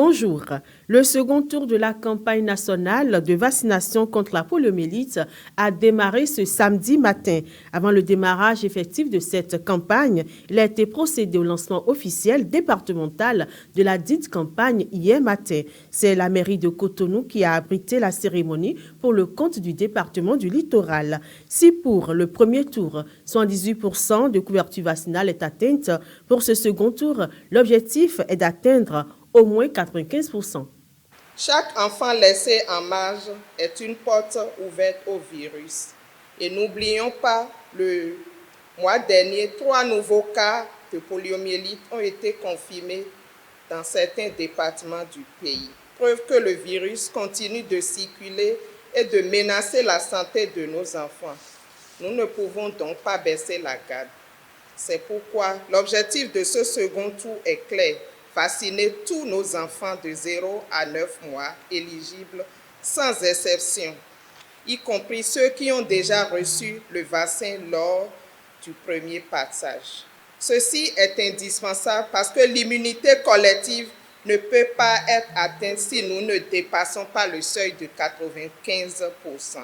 Bonjour. Le second tour de la campagne nationale de vaccination contre la poliomyélite a démarré ce samedi matin. Avant le démarrage effectif de cette campagne, il a été procédé au lancement officiel départemental de la dite campagne hier matin. C'est la mairie de Cotonou qui a abrité la cérémonie pour le compte du département du littoral. Si pour le premier tour, 78% de couverture vaccinale est atteinte, pour ce second tour, l'objectif est d'atteindre au moins 95%. Chaque enfant laissé en marge est une porte ouverte au virus. Et n'oublions pas, le mois dernier, 3 nouveaux cas de poliomyélite ont été confirmés dans certains départements du pays. Preuve que le virus continue de circuler et de menacer la santé de nos enfants. Nous ne pouvons donc pas baisser la garde. C'est pourquoi l'objectif de ce second tour est clair. Vacciner tous nos enfants de 0 à 9 mois éligibles sans exception, y compris ceux qui ont déjà reçu le vaccin lors du premier passage. Ceci est indispensable parce que l'immunité collective ne peut pas être atteinte si nous ne dépassons pas le seuil de 95%.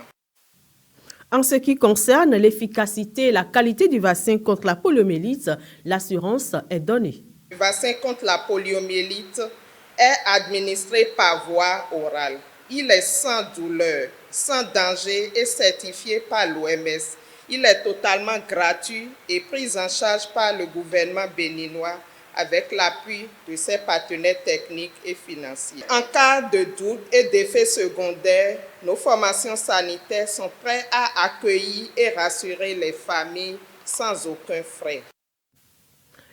En ce qui concerne l'efficacité et la qualité du vaccin contre la poliomyélite, l'assurance est donnée. Le vaccin contre la poliomyélite est administré par voie orale. Il est sans douleur, sans danger et certifié par l'OMS. Il est totalement gratuit et pris en charge par le gouvernement béninois avec l'appui de ses partenaires techniques et financiers. En cas de doute et d'effets secondaires, nos formations sanitaires sont prêtes à accueillir et rassurer les familles sans aucun frais.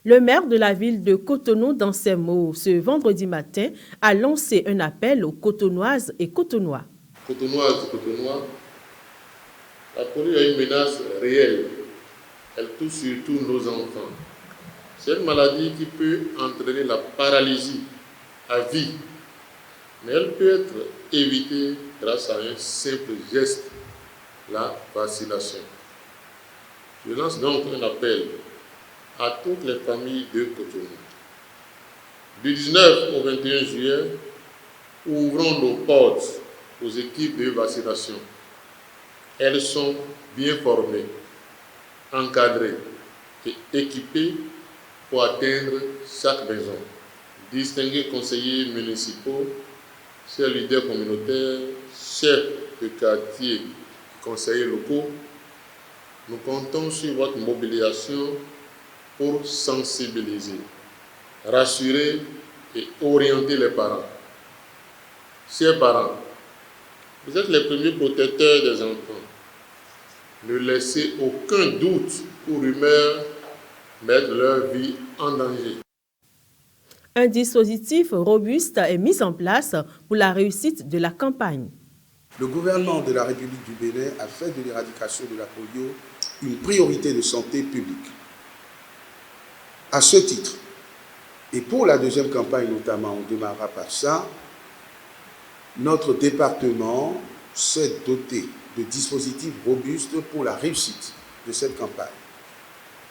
Le maire de la ville de Cotonou, dans ses mots, ce vendredi matin, a lancé un appel aux Cotonoises et Cotonois. Cotonoises et Cotonois, la polio est une menace réelle. Elle touche surtout nos enfants. C'est une maladie qui peut entraîner la paralysie à vie, mais elle peut être évitée grâce à un simple geste, la vaccination. Je lance donc un appel à toutes les familles de Cotonou. Du 19 au 21 juillet, ouvrons nos portes aux équipes de vaccination. Elles sont bien formées, encadrées et équipées pour atteindre chaque maison. Distingués conseillers municipaux, chers leaders communautaires, chefs de quartier, conseillers locaux, nous comptons sur votre mobilisation pour sensibiliser, rassurer et orienter les parents. Chers parents, vous êtes les premiers protecteurs des enfants. Ne laissez aucun doute ou rumeur mettre leur vie en danger. Un dispositif robuste est mis en place pour la réussite de la campagne. Le gouvernement de la République du Bénin a fait de l'éradication de la polio une priorité de santé publique. À ce titre, et pour la deuxième campagne notamment, on démarrera par ça, notre département s'est doté de dispositifs robustes pour la réussite de cette campagne.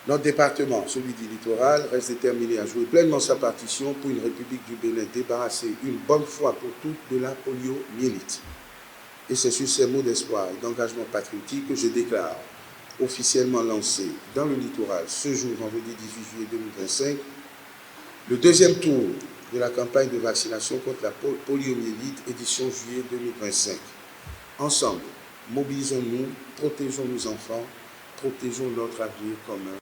Notre département, celui du littoral, reste déterminé à jouer pleinement sa partition pour une République du Bénin débarrassée une bonne fois pour toutes de la poliomyélite. Et c'est sur ces mots d'espoir et d'engagement patriotique que je déclare officiellement lancé dans le littoral ce jour, vendredi 18 juillet 2025, le deuxième tour de la campagne de vaccination contre la poliomyélite, édition juillet 2025. Ensemble, mobilisons-nous, protégeons nos enfants, protégeons notre avenir commun.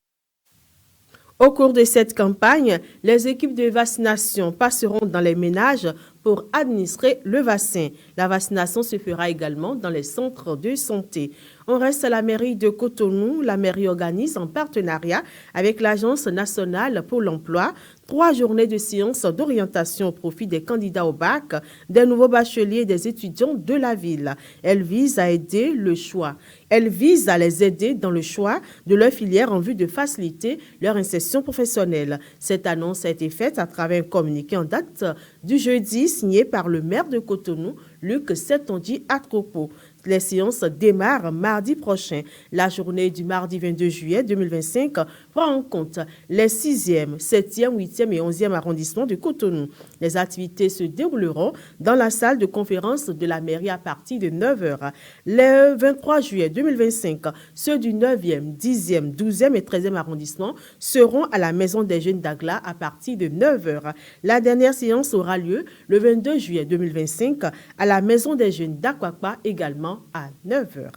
Au cours de cette campagne, les équipes de vaccination passeront dans les ménages pour administrer le vaccin. La vaccination se fera également dans les centres de santé. On reste à la mairie de Cotonou. La mairie organise en partenariat avec l'Agence nationale pour l'emploi 3 journées de séances d'orientation au profit des candidats au bac, des nouveaux bacheliers et des étudiants de la ville. Elle vise à aider le choix. Elle vise à les aider dans le choix de leur filière en vue de faciliter leur insertion professionnelle. Cette annonce a été faite à travers un communiqué en date du jeudi signé par le maire de Cotonou, Luc Setonji Atropo. Les séances démarrent mardi prochain. La journée du mardi 22 juillet 2025 prend en compte les 6e, 7e, 8e et 11e arrondissements de Cotonou. Les activités se dérouleront dans la salle de conférence de la mairie à partir de 9h. Le 23 juillet 2025, ceux du 9e, 10e, 12e et 13e arrondissement seront à la Maison des Jeunes d'Agla à partir de 9h. La dernière séance aura lieu le 22 juillet 2025 à la Maison des Jeunes d'Akwakwa également à 9h.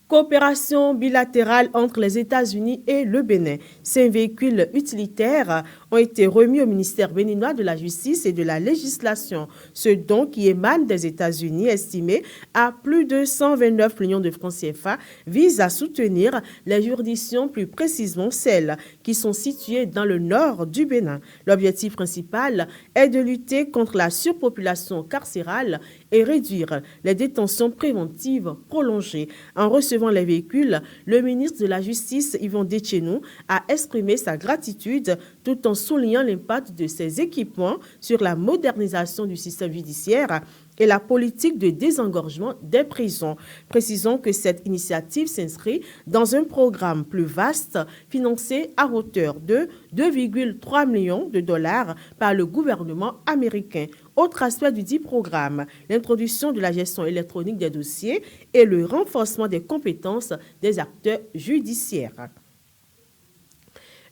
Coopération bilatérale entre les États-Unis et le Bénin. 5 véhicules utilitaires ont été remis au ministère béninois de la Justice et de la Législation. Ce don qui émane des États-Unis, estimé à plus de 129 millions de francs CFA, vise à soutenir les juridictions, plus précisément celles qui sont situées dans le nord du Bénin. L'objectif principal est de lutter contre la surpopulation carcérale et réduire les détentions préventives prolongées. En recevant les véhicules, le ministre de la Justice, Yvon Detchenou, a exprimé sa gratitude tout en soulignant l'impact de ces équipements sur la modernisation du système judiciaire et la politique de désengorgement des prisons. Précisons que cette initiative s'inscrit dans un programme plus vaste financé à hauteur de 2,3 millions de dollars par le gouvernement américain. Autre aspect du dit programme, l'introduction de la gestion électronique des dossiers et le renforcement des compétences des acteurs judiciaires.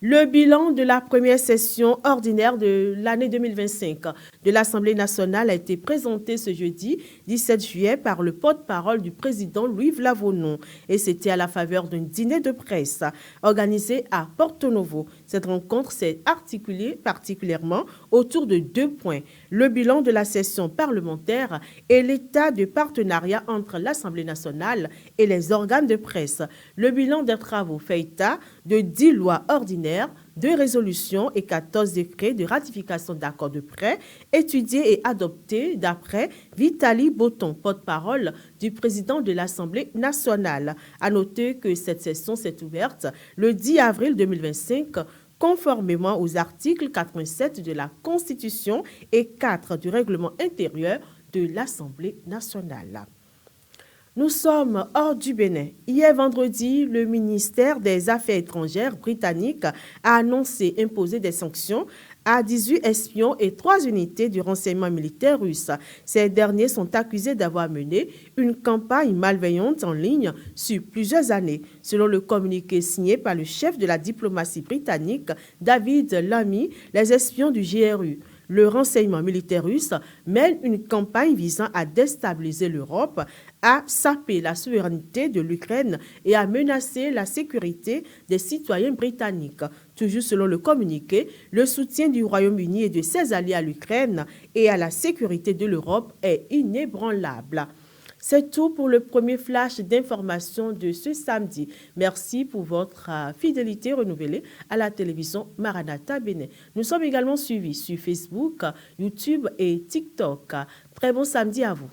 Le bilan de la première session ordinaire de l'année 2025 de l'Assemblée nationale a été présenté ce jeudi 17 juillet par le porte-parole du président Louis Vlavonon et c'était à la faveur d'un dîner de presse organisé à Porto Novo. Cette rencontre s'est articulée particulièrement autour de 2 points. Le bilan de la session parlementaire et l'état de partenariat entre l'Assemblée nationale et les organes de presse. Le bilan des travaux fait état de 10 lois ordinaires, 2 résolutions et 14 décrets de ratification d'accords de prêt étudiés et adoptés d'après Vitali Boton, porte-parole du président de l'Assemblée nationale. À noter que cette session s'est ouverte le 10 avril 2025 conformément aux articles 87 de la Constitution et 4 du règlement intérieur de l'Assemblée nationale. Nous sommes hors du Bénin. Hier vendredi, le ministère des Affaires étrangères britannique a annoncé imposer des sanctions à 18 espions et 3 unités du renseignement militaire russe. Ces derniers sont accusés d'avoir mené une campagne malveillante en ligne sur plusieurs années. Selon le communiqué signé par le chef de la diplomatie britannique, David Lammy, les espions du GRU, le renseignement militaire russe, mène une campagne visant à déstabiliser l'Europe, à saper la souveraineté de l'Ukraine et à menacer la sécurité des citoyens britanniques. Toujours selon le communiqué, le soutien du Royaume-Uni et de ses alliés à l'Ukraine et à la sécurité de l'Europe est inébranlable. C'est tout pour le premier flash d'information de ce samedi. Merci pour votre fidélité renouvelée à la télévision Maranatha Bénin. Nous sommes également suivis sur Facebook, YouTube et TikTok. Très bon samedi à vous.